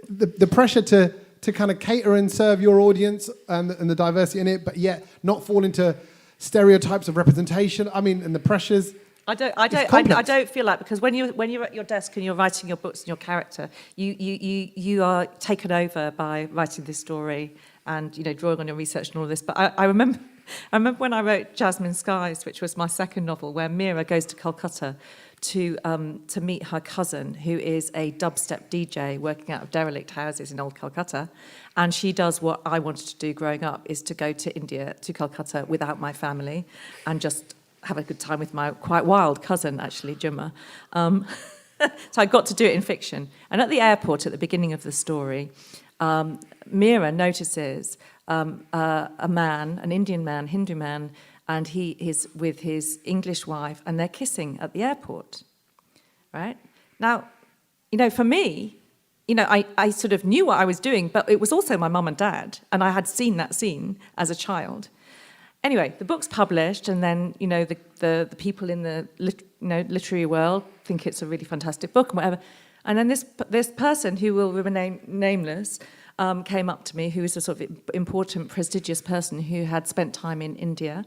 Speaker 1: The pressure to kind of cater and serve your audience and the diversity in it, but yet not fall into stereotypes of representation. I mean, and the pressures.
Speaker 5: I don't feel like, because when you're at your desk and you're writing your books and your character, you are taken over by writing this story and drawing on your research and all this. But I remember when I wrote Jasmine Skies, which was my second novel, where Mira goes to Calcutta to meet her cousin, who is a dubstep DJ working out of derelict houses in old Calcutta, and she does what I wanted to do growing up, is to go to India, to Calcutta, without my family, and just have a good time with my quite wild cousin, actually, Juma. So I got to do it in fiction. And at the airport, at the beginning of the story, Mira notices a man, an Indian man, Hindu man, and he is with his English wife, and they're kissing at the airport, right? Now, for me, I sort of knew what I was doing, but it was also my mum and dad, and I had seen that scene as a child. Anyway, the book's published, and then, the people in the literary world think it's a really fantastic book and whatever. And then this person, who will remain nameless, came up to me, who is a sort of important, prestigious person who had spent time in India,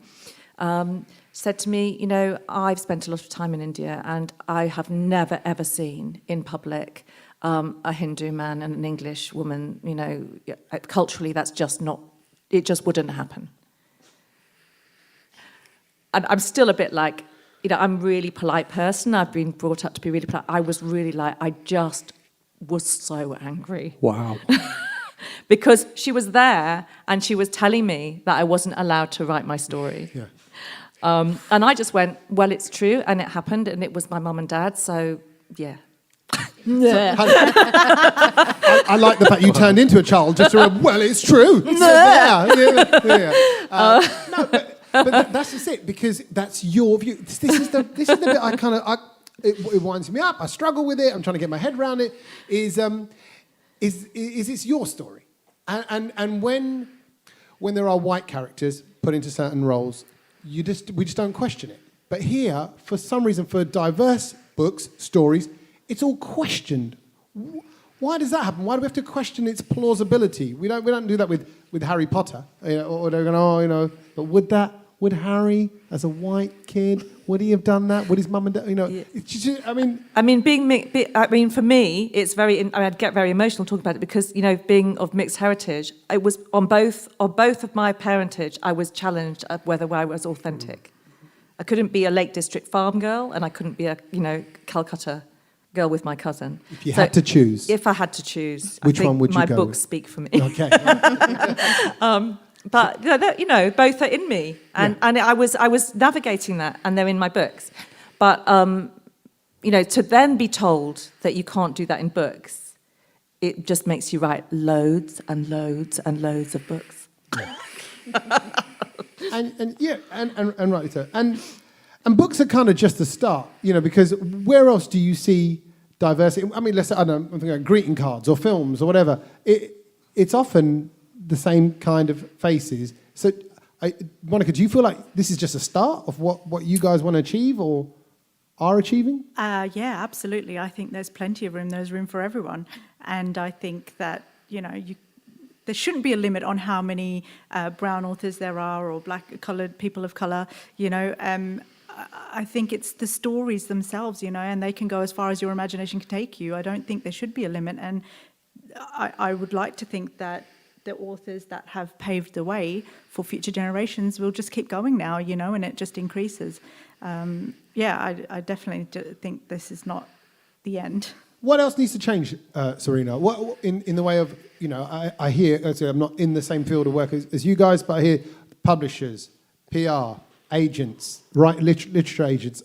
Speaker 5: said to me, I've spent a lot of time in India, and I have never, ever seen in public a Hindu man and an English woman. Culturally, that's just not, it just wouldn't happen. And I'm still a bit like, I'm a really polite person. I've been brought up to be really polite. I was really like, I just was so angry.
Speaker 4: Wow.
Speaker 5: Because she was there and she was telling me that I wasn't allowed to write my story.
Speaker 1: Yeah.
Speaker 5: And I just went, well, it's true, and it happened, and it was my mum and dad, so yeah.
Speaker 1: Yeah. I like the fact you turned into a child just to well, it's true. No, But that's just it, because that's your view. This is the bit I kind of it winds me up. I struggle with it. I'm trying to get my head around it. Is it's your story, and when there are white characters put into certain roles, we just don't question it. But here, for some reason, for diverse books, stories, it's all questioned. Why does that happen? Why do we have to question its plausibility? We don't do that with Harry Potter. Or they're going, but would Harry, as a white kid, would he have done that? Would his mum and dad,
Speaker 5: Yeah.
Speaker 1: It's just, I mean,
Speaker 5: for me, it's I'd get very emotional talking about it because, being of mixed heritage, it was on both of my parentage, I was challenged at whether I was authentic. I couldn't be a Lake District farm girl, and I couldn't be a, Calcutta girl with my cousin.
Speaker 1: If you had to choose.
Speaker 5: If I had to choose.
Speaker 1: Which one would you
Speaker 5: my
Speaker 1: go
Speaker 5: books
Speaker 1: with?
Speaker 5: speak for me.
Speaker 1: Okay.
Speaker 5: But both are in me, and I was navigating that, and they're in my books. But to then be told that you can't do that in books, it just makes you write loads and loads and loads of books.
Speaker 1: Yeah. and rightly so. And books are kind of just the start, because where else do you see diversity? I mean, let's say, I don't know, I'm thinking of greeting cards or films or whatever. It's often the same kind of faces. So, Monika, do you feel like this is just a start of what you guys want to achieve or are achieving?
Speaker 2: Yeah, absolutely. I think there's plenty of room. There's room for everyone. And I think that, there shouldn't be a limit on how many brown authors there are or black-coloured people of colour, I think it's the stories themselves, and they can go as far as your imagination can take you. I don't think there should be a limit. And I would like to think that the authors that have paved the way for future generations will just keep going now, and it just increases. I definitely think this is not the end.
Speaker 1: What else needs to change, Serena? What in the way of, I hear, I'm not in the same field of work as you guys, but I hear publishers, PR, agents, literature agents.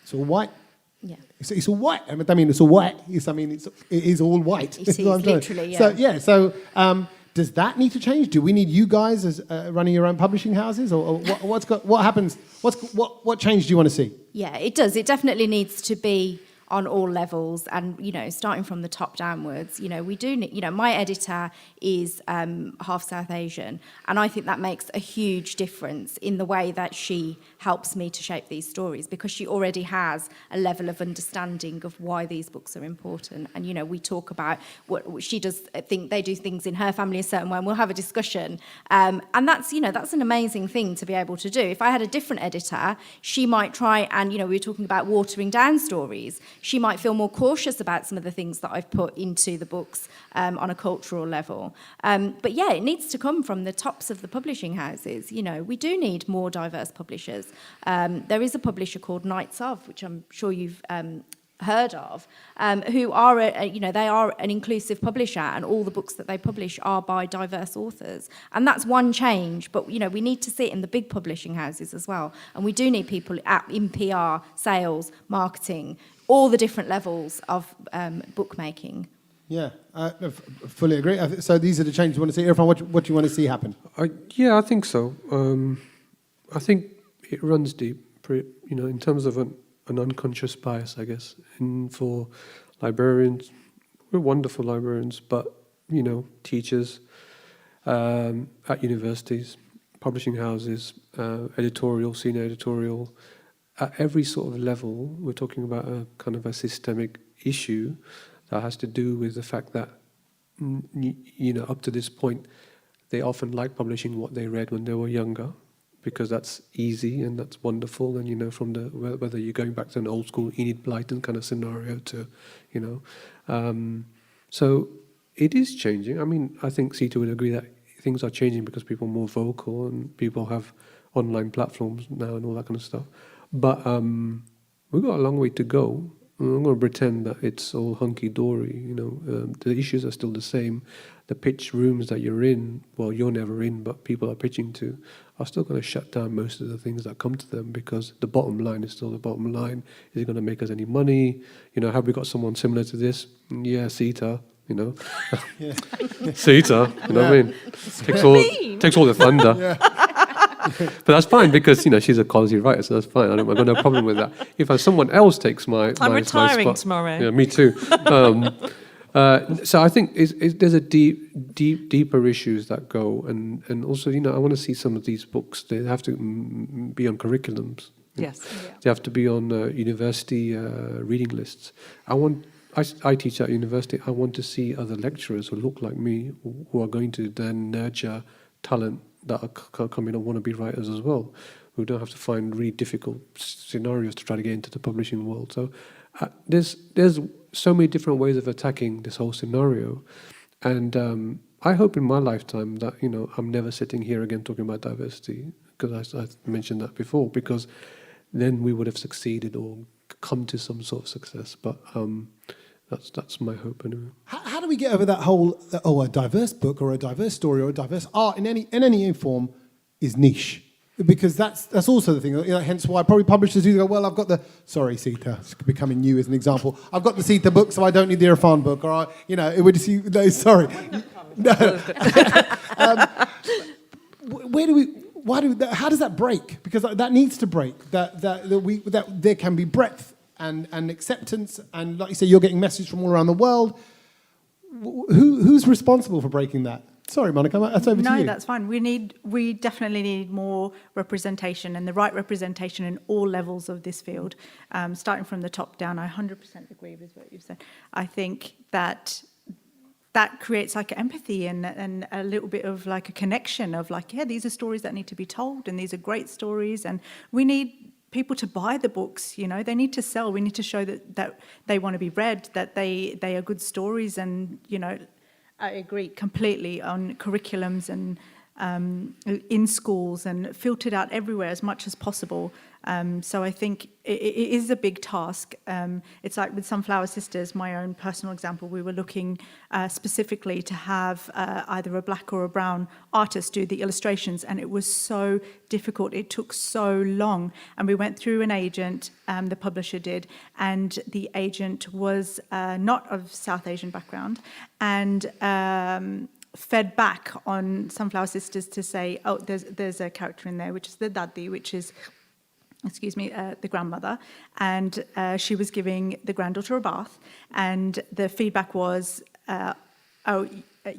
Speaker 1: It's all white.
Speaker 3: Yeah.
Speaker 1: It's all white. I mean, it's all white. It is all white.
Speaker 3: It is literally, yeah.
Speaker 1: So, does that need to change? Do we need you guys as running your own publishing houses, or what happens? What change do you want to see?
Speaker 3: Yeah, it does. It definitely needs to be on all levels, and starting from the top downwards. We do need, my editor is half South Asian, and I think that makes a huge difference in the way that she helps me to shape these stories, because she already has a level of understanding of why these books are important. And we talk about what she does. Think they do things in her family a certain way, and we'll have a discussion. And that's that's an amazing thing to be able to do. If I had a different editor, she might try and we were talking about watering down stories. She might feel more cautious about some of the things that I've put into the books on a cultural level. But yeah, it needs to come from the tops of the publishing houses. We do need more diverse publishers. There is a publisher called Knights of, which I'm sure you've heard of, who are they are an inclusive publisher, and all the books that they publish are by diverse authors. And that's one change, but we need to see it in the big publishing houses as well. And we do need people in PR, sales, marketing, all the different levels of bookmaking.
Speaker 1: Yeah, I fully agree. So these are the changes you want to see. Irfan, what do you want to see happen?
Speaker 4: I think so. I think it runs deep, in terms of an unconscious bias, I guess. And for librarians, we're wonderful librarians, but, teachers at universities, publishing houses, editorial, senior editorial, at every sort of level, we're talking about a kind of a systemic issue that has to do with the fact that, up to this point, they often like publishing what they read when they were younger, because that's easy and that's wonderful. And, from whether you're going back to an old school Enid Blyton kind of scenario to, so it is changing. I mean, I think Sita would agree that things are changing because people are more vocal and people have online platforms now and all that kind of stuff. But we've got a long way to go. I'm not going to pretend that it's all hunky-dory. The issues are still the same. The pitch rooms that you're in, well, you're never in, but people are pitching to, are still going to shut down most of the things that come to them, because the bottom line is still the bottom line. Is it going to make us any money? Have we got someone similar to this? Yeah, Sita. Sita, what I mean? Takes all the thunder. But that's fine because, she's a quality writer, so that's fine. I've got no problem with that. If someone else takes my
Speaker 5: I'm
Speaker 4: my
Speaker 5: retiring
Speaker 4: spot,
Speaker 5: tomorrow.
Speaker 4: Yeah, me too. So I think there's a deeper issues that go, and also, I want to see some of these books. They have to be on curriculums.
Speaker 5: Yes.
Speaker 4: They have to be on university reading lists. I teach at university. I want to see other lecturers who look like me, who are going to then nurture talent that are coming and want to be writers as well, who don't have to find really difficult scenarios to try to get into the publishing world. So there's so many different ways of attacking this whole scenario, and I hope in my lifetime that I'm never sitting here again talking about diversity, because I mentioned that before, because then we would have succeeded or come to some sort of success. But that's my hope anyway.
Speaker 1: How do we get over that whole a diverse book or a diverse story or a diverse art in any form is niche? Because that's also the thing. Hence why probably publishers do go, well, I've got the Sita, it's becoming you as an example. I've got the Sita book, so I don't need the Irfan book, or it would see. No, sorry. No. Where do we? How does that break? Because that needs to break. That there can be breadth and acceptance, and like you say, you're getting messages from all around the world. Who's responsible for breaking that? Sorry, Monika, that's over to you.
Speaker 2: No, that's fine. We definitely need more representation, and the right representation in all levels of this field, starting from the top down. I 100% agree with what you've said. I think that creates like empathy and a little bit of like a connection of like, yeah, these are stories that need to be told, and these are great stories, and we need people to buy the books. They need to sell. We need to show that they want to be read, that they are good stories, and I agree completely on curriculums and in schools and filtered out everywhere as much as possible. So I think it is a big task. It's like with Sunflower Sisters, my own personal example, we were looking specifically to have either a black or a brown artist do the illustrations, and it was so difficult. It took so long. And we went through an agent, the publisher did, and the agent was not of South Asian background, and fed back on Sunflower Sisters to say, oh, there's a character in there, which is the Dadi, which is, the grandmother, and she was giving the granddaughter a bath, and the feedback was,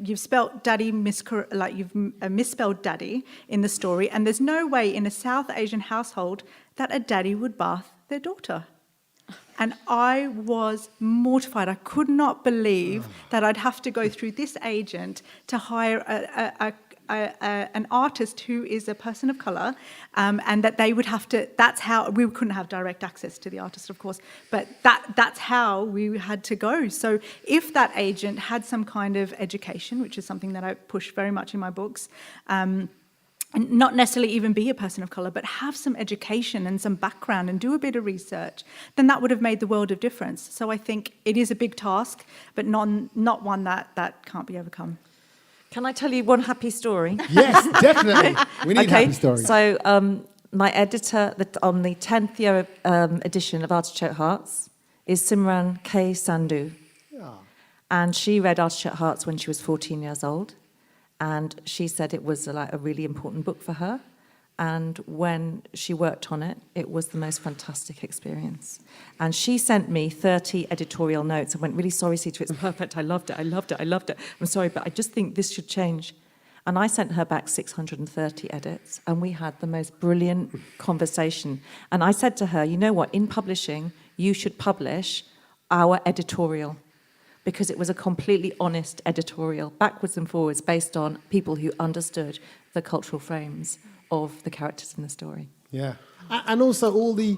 Speaker 2: you've spelt daddy you've misspelled daddy in the story, and there's no way in a South Asian household that a daddy would bath their daughter. And I was mortified. I could not believe that I'd have to go through this agent to hire an artist who is a person of colour, and that they would have to, that's how, we couldn't have direct access to the artist, of course, but that's how we had to go. So if that agent had some kind of education, which is something that I push very much in my books, and not necessarily even be a person of colour, but have some education and some background and do a bit of research, then that would have made the world of difference. So I think it is a big task, but not one that can't be overcome.
Speaker 5: Can I tell you one happy story?
Speaker 1: Yes, definitely. We need happy stories.
Speaker 5: So my editor on the 10th year edition of Artichoke Hearts is Simran K. Sandhu. Yeah. And she read Artichoke Hearts when she was 14 years old. And she said it was a really important book for her. And when she worked on it, it was the most fantastic experience. And she sent me 30 editorial notes and went, really sorry, Sita, it's perfect. I loved it. I'm sorry, but I just think this should change. And I sent her back 630 edits, and we had the most brilliant conversation. And I said to her, you know what, in publishing, you should publish our editorial, because it was a completely honest editorial, backwards and forwards, based on people who understood the cultural frames of the characters in the story.
Speaker 1: Yeah, and also all the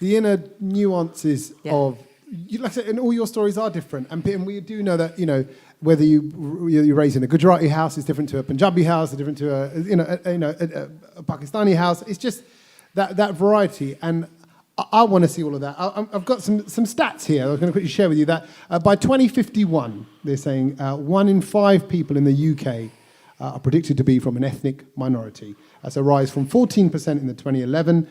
Speaker 1: inner nuances of, like I said, and all your stories are different, and we do know that whether you're raised in a Gujarati house is different to a Punjabi house, is different to a Pakistani house. It's just that variety, and I want to see all of that. I've got some stats here. I was going to quickly share with you that by 2051, they're saying 1 in 5 people in the UK are predicted to be from an ethnic minority. That's a rise from 14% in the 2011.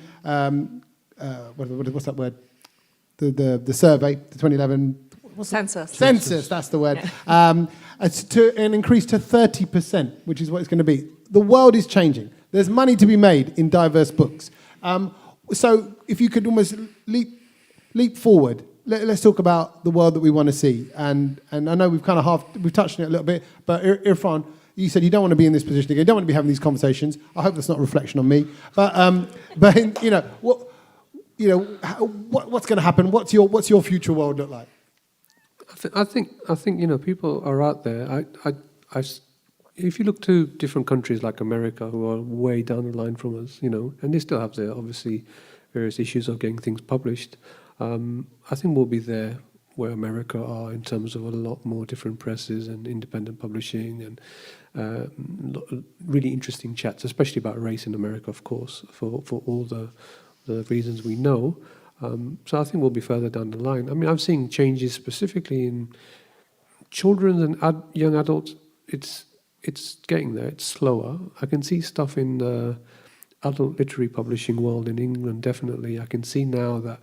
Speaker 1: What's that word? The survey, the 2011. Census, that's the word.
Speaker 5: Yeah.
Speaker 1: It's to an increase to 30%, which is what it's going to be. The world is changing. There's money to be made in diverse books. So if you could almost leap forward, let's talk about the world that we want to see. And I know we've kind of we've touched on it a little bit, but Irfan, you said you don't want to be in this position again. You don't want to be having these conversations. I hope that's not a reflection on me. But what's going to happen? What's your future world look like?
Speaker 4: I think people are out there. If you look to different countries like America, who are way down the line from us, and they still have their obviously various issues of getting things published. I think we'll be there where America are in terms of a lot more different presses and independent publishing and really interesting chats, especially about race in America, of course, for all the reasons we know. So I think we'll be further down the line. I mean, I'm seeing changes specifically in children and young adults. It's getting there. It's slower. I can see stuff in the adult literary publishing world in England, definitely. I can see now that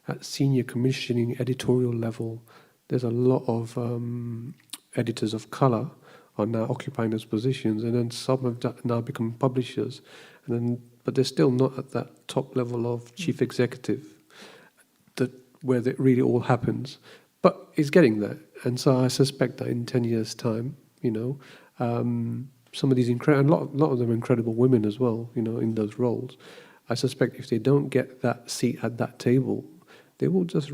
Speaker 4: at senior commissioning editorial level, there's a lot of editors of colour are now occupying those positions, and then some have now become publishers, but they're still not at that top level of chief executive, where it really all happens. But it's getting there, and so I suspect that in 10 years' time, some of these a lot of them are incredible women as well, in those roles. I suspect if they don't get that seat at that table, they will just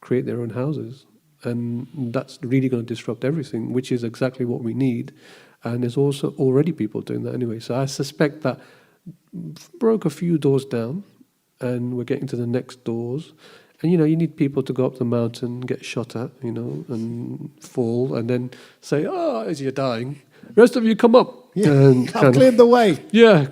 Speaker 4: create their own houses. And that's really going to disrupt everything, which is exactly what we need. And there's also already people doing that anyway. So I suspect that broke a few doors down, and we're getting to the next doors. And, you need people to go up the mountain, get shot at, and fall, and then say, as you're dying, rest of you come up.
Speaker 1: Yeah,
Speaker 4: and
Speaker 1: I've cleared the way.
Speaker 4: Yeah,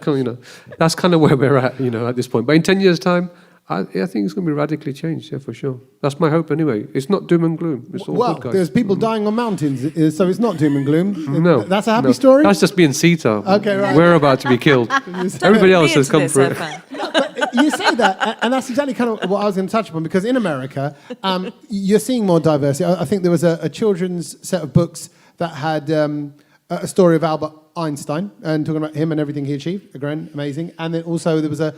Speaker 4: that's kind of where we're at, at this point. But in 10 years' time, I think it's going to be radically changed, yeah, for sure. That's my hope anyway. It's not doom and gloom. It's all good, guys.
Speaker 1: There's people dying on mountains, so it's not doom and gloom.
Speaker 4: No.
Speaker 1: That's a happy story?
Speaker 4: That's just being Sita.
Speaker 1: Okay, right.
Speaker 4: We're about to be killed. Everybody else has come through.
Speaker 1: You say that, and that's exactly kind of what I was going to touch upon, because in America, you're seeing more diversity. I think there was a children's set of books that had a story of Albert Einstein and talking about him and everything he achieved. Again, amazing. And then also there was a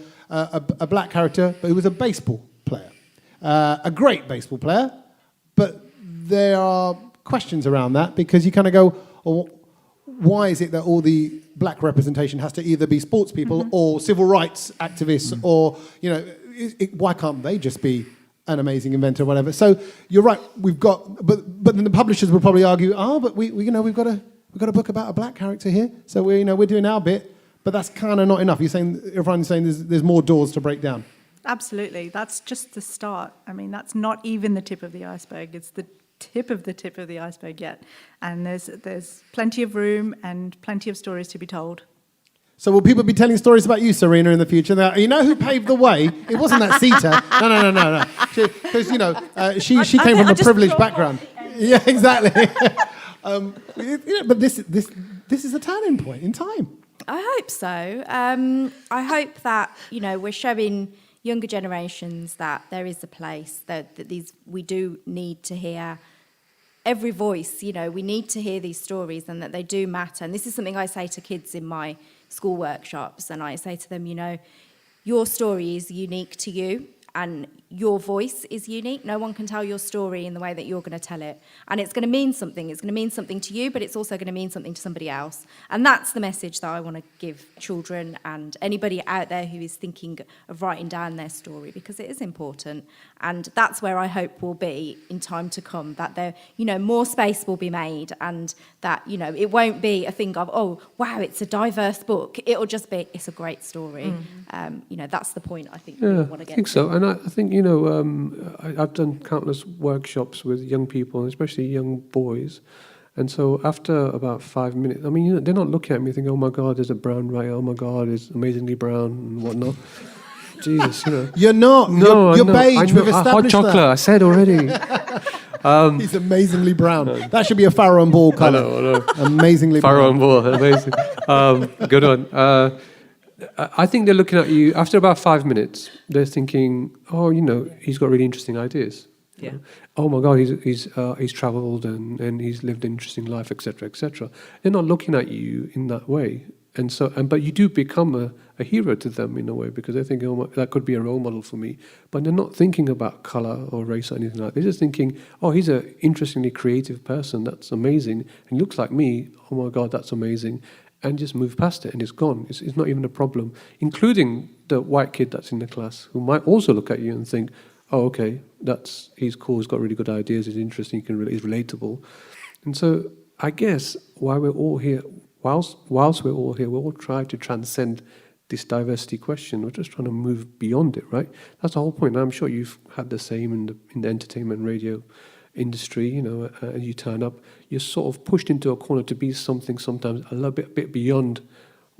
Speaker 1: black character, but who was a baseball player, a great baseball player. But there are questions around that, because you kind of go, why is it that all the black representation has to either be sports people or civil rights activists, or why can't they just be an amazing inventor or whatever? So you're right. We've got, but then the publishers will probably argue, but we've got a book about a black character here, so we're doing our bit, but that's kind of not enough. Everyone's saying there's more doors to break down.
Speaker 2: Absolutely, that's just the start. I mean, that's not even the tip of the iceberg. It's the tip of the iceberg yet, and there's plenty of room and plenty of stories to be told.
Speaker 1: So will people be telling stories about you, Serena, in the future? Now, you know who paved the way? It wasn't that Sita. No. Because she came from a privileged background. Yeah, exactly. But this is a turning point in time.
Speaker 3: I hope so. I hope that we're showing younger generations that there is a place that we do need to hear every voice. We need to hear these stories, and that they do matter. And this is something I say to kids in my school workshops, and I say to them, your story is unique to you, and your voice is unique. No one can tell your story in the way that you're going to tell it. And it's going to mean something. It's going to mean something to you, but it's also going to mean something to somebody else. And that's the message that I want to give children and anybody out there who is thinking of writing down their story, because it is important. And that's where I hope we'll be in time to come, that there, more space will be made, and that, it won't be a thing of, oh, wow, it's a diverse book. It'll just be, it's a great story. That's the point I think we want to get to.
Speaker 4: I think so. And I think, I've done countless workshops with young people, especially young boys. And so after about 5 minutes, they're not looking at me thinking, oh my God, there's a brown writer, oh my God, it's amazingly brown and whatnot. Jesus,
Speaker 1: You're not.
Speaker 4: No,
Speaker 1: you're beige. We've established
Speaker 4: hot chocolate,
Speaker 1: that.
Speaker 4: I said already.
Speaker 1: He's amazingly brown. That should be a Farrow and Ball colour.
Speaker 4: I know.
Speaker 1: Amazingly
Speaker 4: Farrow and
Speaker 1: brown.
Speaker 4: Ball, amazing. Good one. I think they're looking at you, after about 5 minutes, they're thinking, oh, he's got really interesting ideas.
Speaker 5: Yeah.
Speaker 4: Oh my God, he's travelled and he's lived an interesting life, etc., etc. They're not looking at you in that way. And so, but you do become a hero to them in a way, because they think, oh, that could be a role model for me. But they're not thinking about color or race or anything like that. They're just thinking, oh, he's an interestingly creative person. That's amazing. And he looks like me. Oh my God, that's amazing. And just move past it, and it's gone. It's not even a problem, including the white kid that's in the class, who might also look at you and think, oh, okay, he's cool, he's got really good ideas, he's interesting, he's relatable. And so I guess while we're all here, whilst we're all here, we're all trying to transcend this diversity question. We're just trying to move beyond it, right? That's the whole point. And I'm sure you've had the same in the entertainment radio industry. You turn up, you're sort of pushed into a corner to be something sometimes a little bit beyond,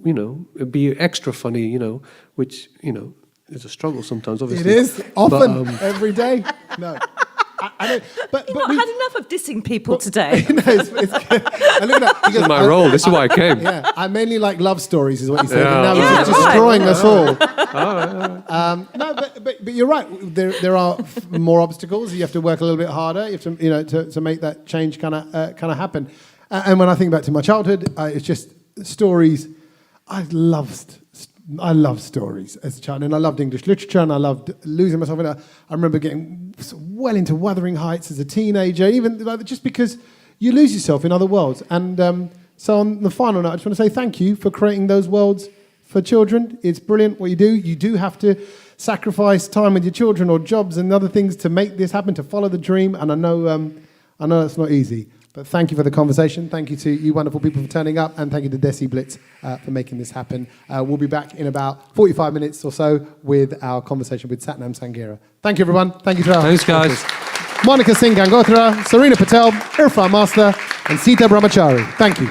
Speaker 4: be extra funny, which, is a struggle sometimes, obviously.
Speaker 1: It is, often, every day. No. I know, but
Speaker 5: You've not
Speaker 1: we
Speaker 5: had enough of dissing people today.
Speaker 1: No, it's I look at that,
Speaker 4: This is my role. This is why I came.
Speaker 1: Yeah, I mainly like love stories, is what he said.
Speaker 4: Yeah.
Speaker 1: And now
Speaker 5: Yeah,
Speaker 1: he's just destroying us all. No, but you're right. There are more obstacles. You have to work a little bit harder. You have to make that change kind of happen. And when I think back to my childhood, it's just stories. I loved stories as a child, and I loved English literature, and I loved losing myself in it. I remember getting well into Wuthering Heights as a teenager, even just because you lose yourself in other worlds. And so on the final note, I just want to say thank you for creating those worlds for children. It's brilliant what you do. You do have to sacrifice time with your children or jobs and other things to make this happen, to follow the dream. And I know it's not easy. But thank you for the conversation. Thank you to you wonderful people for turning up. And thank you to Desi Blitz for making this happen. We'll be back in about 45 minutes or so with our conversation with Sathnam Sanghera. Thank you, everyone. Thank you to our
Speaker 4: Thanks, guys.
Speaker 1: Monika Singh Gangotra, Serena Patel, Irfan Master, and Sita Brahamchari. Thank you.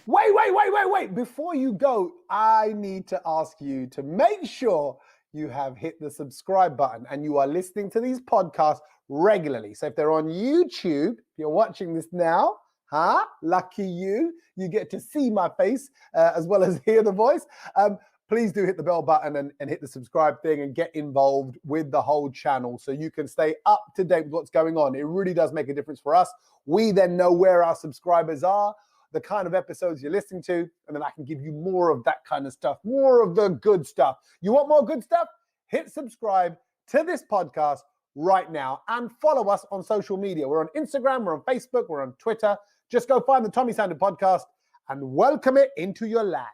Speaker 1: Wait. Before you go, I need to ask you to make sure you have hit the subscribe button and you are listening to these podcasts regularly. So if they're on YouTube, you're watching this now, lucky you get to see my face as well as hear the voice. Please do hit the bell button and hit the subscribe thing and get involved with the whole channel so you can stay up to date with what's going on. It really does make a difference for us. We then know where our subscribers are, the kind of episodes you're listening to, and then I can give you more of that kind of stuff, more of the good stuff. You want more good stuff? Hit subscribe to this podcast right now and follow us on social media. We're on Instagram, we're on Facebook, we're on Twitter. Just go find the Tommy Sandhu podcast and welcome it into your life.